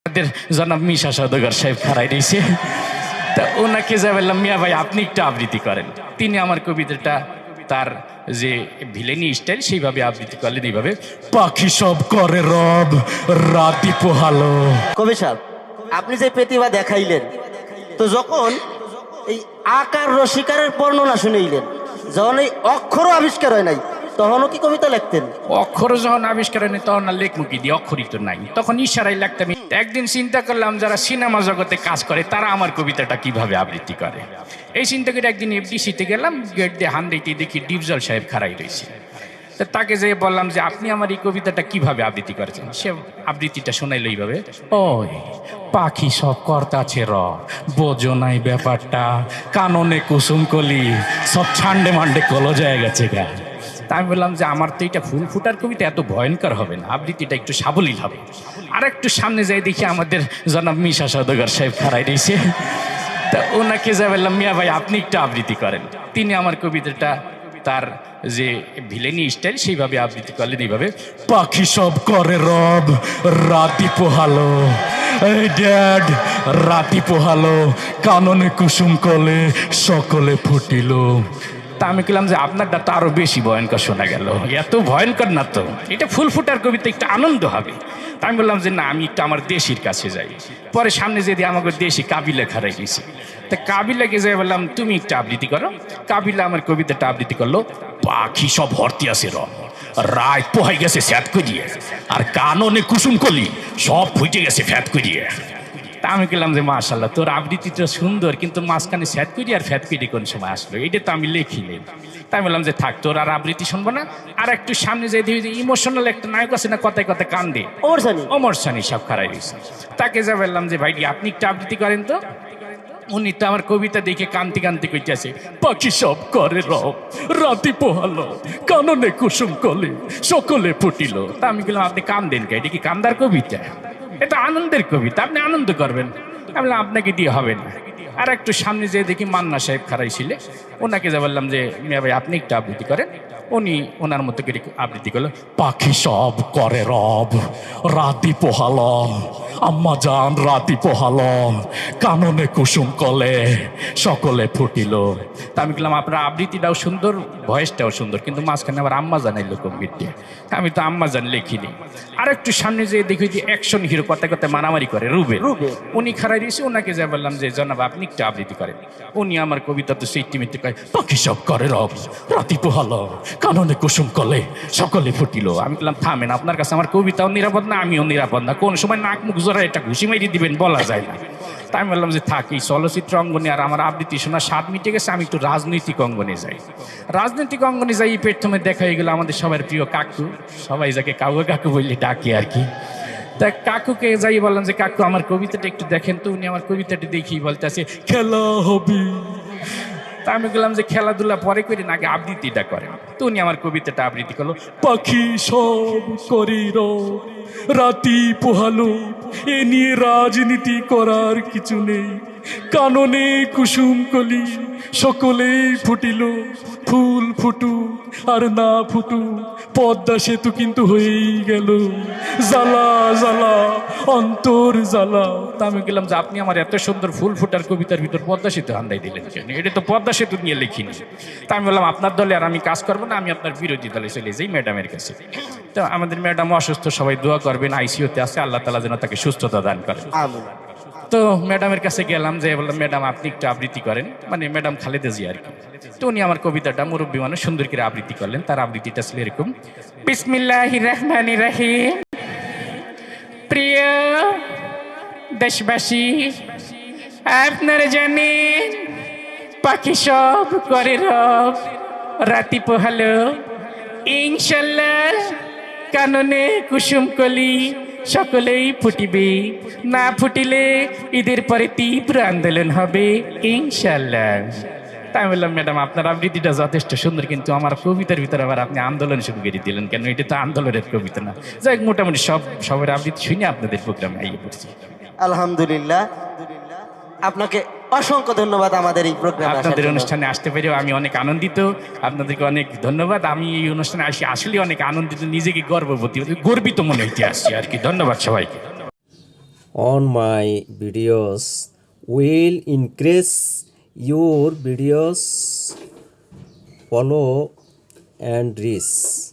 আমাদের জনাব মিশা সওদাগর সাহেব খাড়াই রয়েছে। তা ওনাকে যা বললাম, মিয়া ভাই আপনি একটু আবৃত্তি করেন। তিনি আমার কবিতাটা তার যে ভিলেনি স্টাইল সেইভাবে আবৃত্তি করলেন এইভাবে, পাখি সব করে রব রাতি পোহালো। কবি সাহেব, আপনি যে প্রতিভা দেখাইলেন, তো যখন এই আকার রসিকারের বর্ণনা শুনেইলেন, যখন এই অক্ষরও আবিষ্কার হয় নাই, তখনও কি কবিতা লিখতেন? অক্ষর যখন আবিষ্কার হয়নি তখন আর লেখমুখী দিয়ে, অক্ষরই তো নাই, তখন ইশারাই লাগতাম। একদিন চিন্তা করলাম যারা সিনেমা জগতে কাজ করে তারা আমার কবিতাটা কিভাবে আবৃত্তি করে। এই চিন্তা করে একদিন এফডিসিতে গেলাম, গেট দিয়ে হান দিতে দেখি ডিপজল সাহেব খাড়াই রয়েছে। তা তাকে যেয়ে বললাম যে আপনি আমার এই কবিতাটা কিভাবে আবৃত্তি করেছেন। সে আবৃত্তিটা শোনাইলো এইভাবে, ওই পাখি সব কর্তাছে বোঝো নাই ব্যাপারটা, কাননে কুসুম কলি সব ছান্ডে মান্ডে কলো যায় গেছে গা। তা আমি বললাম যে আমার তো এটা ফুল ফুটার কবিতা এত ভয়ঙ্কর হবে না, আবৃত্তিটা একটু সাবলীল হবে। আর একটু সামনে যাই দেখি আমাদের জনাব মিশা সওদাগর সাহেব খাড়াই রয়েছে। তা ওনাকে যা বললাম, মিয়া ভাই আপনি একটু আবৃত্তি করেন। তিনি আমার কবিতাটা তার যে ভিলেনি স্টাইল সেইভাবে আবৃত্তি করলেন এইভাবে, পাখি সব করে রব রাতি পোহালো, এই ড্যাড রাতি পোহালো, কাননে কুসুম কলে সকলে ফুটিল। তা আমি বললাম যে আপনারটা তো আরো বেশি ভয়ঙ্কর শোনা গেল, এত ভয়ঙ্কর না তো, এটা ফুল ফুটার কবিতা, একটু আনন্দ হবে। তা আমি বললাম যে না, আমি একটু আমার দেশির কাছে যাই। পরে সামনে যদি আমাকে দেশি কাবিলা খারাই গেছি, তা কাবিলাকে যাই বললাম তুমি একটু আবৃত্তি করো। কাবিলা আমার কবিতাটা আবৃত্তি করলো, পাখি সব ভর্তি আছে রায় পোহাই গেছে স্যাত করিয়ে, আর কাননে কুসুম কলি সব ফুটে গেছে ফ্যাত করিয়ে। তা আমি বললাম যে মাশাল্লাহ তোর আবৃত্তিটা সুন্দর, কিন্তু মাঝখানে ফ্যাত করি আর ফ্যাত করি কোন সময় আসলো, এটা তো আমি লিখিনি। তাই বললাম যে থাক, তোর আর আবৃত্তি শুনবো না। আর একটু সামনে যাই দেখি ইমোশনাল একটা নায়ক আছে না, কথায় কথায় কান্দে, ওমর সানি সব খারাই রয়েছে। তাকে যা বললাম যে ভাই আপনি একটু আবৃত্তি করেন তো। উনি তো আমার কবিতা দেখে কান্তি কান্তি কইতেছে, পাখি সব করে রব রাতি পোহালো, কাননে কুসুম কলে সকলে ফুটিল। তা আমি বললাম আপনি কান্দেন কে, এটা কি কান্দার কবিতা? এটা আনন্দের কবিতা, আপনি আনন্দ করবেন। আমি বললাম আপনাকে দিয়ে হবে না। আর একটু সামনে যেয়ে দেখি মান্না সাহেব খাড়াই ছিলে, ওনাকে যা বললাম যে মিয়া ভাই আপনি একটু আবৃত্তি করেন। উনি ওনার মতো করে আবৃত্তি করলো, পাখি সব করে রব রাতি পোহালো, আম্মা জান রাতি পোহালো, কাননে কুসুম কলে সকলে ফুটিল। তা আমি বললাম আপনার আবৃত্তিটাও সুন্দর, ভয়েসটাও সুন্দর, কিন্তু মাঝখানে আবার আম্মা জানাই লোক বিদ্যে, আমি তো আম্মা জান লিখিনি। আর একটু সামনে যেয়ে দেখি যে অ্যাকশন হিরো কথা কথা মারামারি করে রুবে, উনি খাড়াই দিয়েছে। ওনাকে যা বললাম যে জনাব আপনি একটু আবৃত্তি করেন। উনি আমার কবিতা তো সেই টিমিতে কয়, পাখি সব করে রব রাতি পোহালো, কাননে কুসুম কলে সকলে ফুটিল। আমি বললাম থামেন, আপনার কাছে আমার কবিতাও নিরাপদ না, আমিও নিরাপদ না, কোন সময় নাক মুখ জোড়া এটা ঘুষি মারি দিবেন বলা যায় না। তাই আমি বললাম যে থাক, এই চলচ্চিত্র অঙ্গনে আর আমার আবৃত্তি শোনা স্বাদ মিটে গেছে, আমি একটু রাজনৈতিক অঙ্গনে যাই। রাজনৈতিক অঙ্গনে যাই, প্রথমে দেখা হয়ে গেল আমাদের সবার প্রিয় কাকু, সবাই যাকে কাকু কাকু বললে ডাকি আর কি। তা কাকুকে যাই বললাম যে কাকু আমার কবিতাটা একটু দেখেন তো। উনি আমার কবিতাটা দেখি বলতে আছে খেলা হবে। তা আমি বললাম যে খেলাধুলা পরে করি না, আগে আবৃত্তিটা করেন। তো উনি আমার কবিতাটা আবৃত্তি করলো, পাখি সব করির রাতি পোহালো, এ নিয়ে রাজনীতি করার কিছু নেই, কাননে কুসুম কলি সকলেই ফুটিল, ফুল ফুটু আর না ফুটু পদ্মা সেতু কিন্তু হয়েই গেল, জ্বালা জ্বালা অন্তর জ্বালা। তা আমি গেলাম যে আপনি আমার এত সুন্দর ফুল ফুটার কবিতার ভিতর পদ্মা সেতু হান্দাই দিলেন কেন? এটা তো পদ্মা সেতু নিয়ে লিখিনি। তা আমি বললাম আপনার দলে আর আমি কাজ করবো না, আমি আপনার বিরোধী দলে চলে যাই ম্যাডামের কাছে। তো আমাদের ম্যাডাম অসুস্থ, সবাই দোয়া করবেন, আইসিইউতে আছে, আল্লাহ তাআলা যেন তাকে সুস্থতা দান করেন। তো ম্যাডামের কাছে গেলাম, যে বললাম ম্যাডাম আপনি একটু আবৃত্তি করেন, মানে ম্যাডাম খালেদা জিয়া আর কি। তো উনি আমার কবিতাটা মুরব্বী মানুষ সুন্দর করে আবৃত্তি করলেন। তার আবৃত্তিটা ছিল এরকম, বিসমিল্লাহির রহমানির রহিম। প্রিয় দেশবাসী, আপনারা জানেন পাখি সব করে রব রাতি পোহালো, ইনশাল্লাহ কাননে কুসুম কলি সকলেই ফুটিবে, না ফুটিলে ঈদের পরে তীব্র আন্দোলন হবে ইনশাল্লাহ। তাই বললাম ম্যাডাম আপনার আবৃত্তিটা যথেষ্ট সুন্দর, কিন্তু আমার কবিতার ভিতরে আবার আপনি আন্দোলন শুরু করে দিলেন কেন? এটা তো আন্দোলনের কবিতা না। যাই মোটামুটি সবার আবৃত্তি শুনে আপনাদের প্রোগ্রামে আইয়ে পড়ছি। আলহামদুলিল্লাহ, আপনাকে অসংখ্য ধন্যবাদ আমাদের এই প্রোগ্রামে, আপনাদের অনুষ্ঠানে আসতে পেরেও আমি অনেক আনন্দিত। আপনাদেরকে অনেক ধন্যবাদ। আমি এই অনুষ্ঠানে আসি আসলে অনেক আনন্দিত, নিজেকে গর্বিত মনে হইতে আসছি আর কি। ধন্যবাদ সবাইকে। on my videos will increase your videos follow and reach.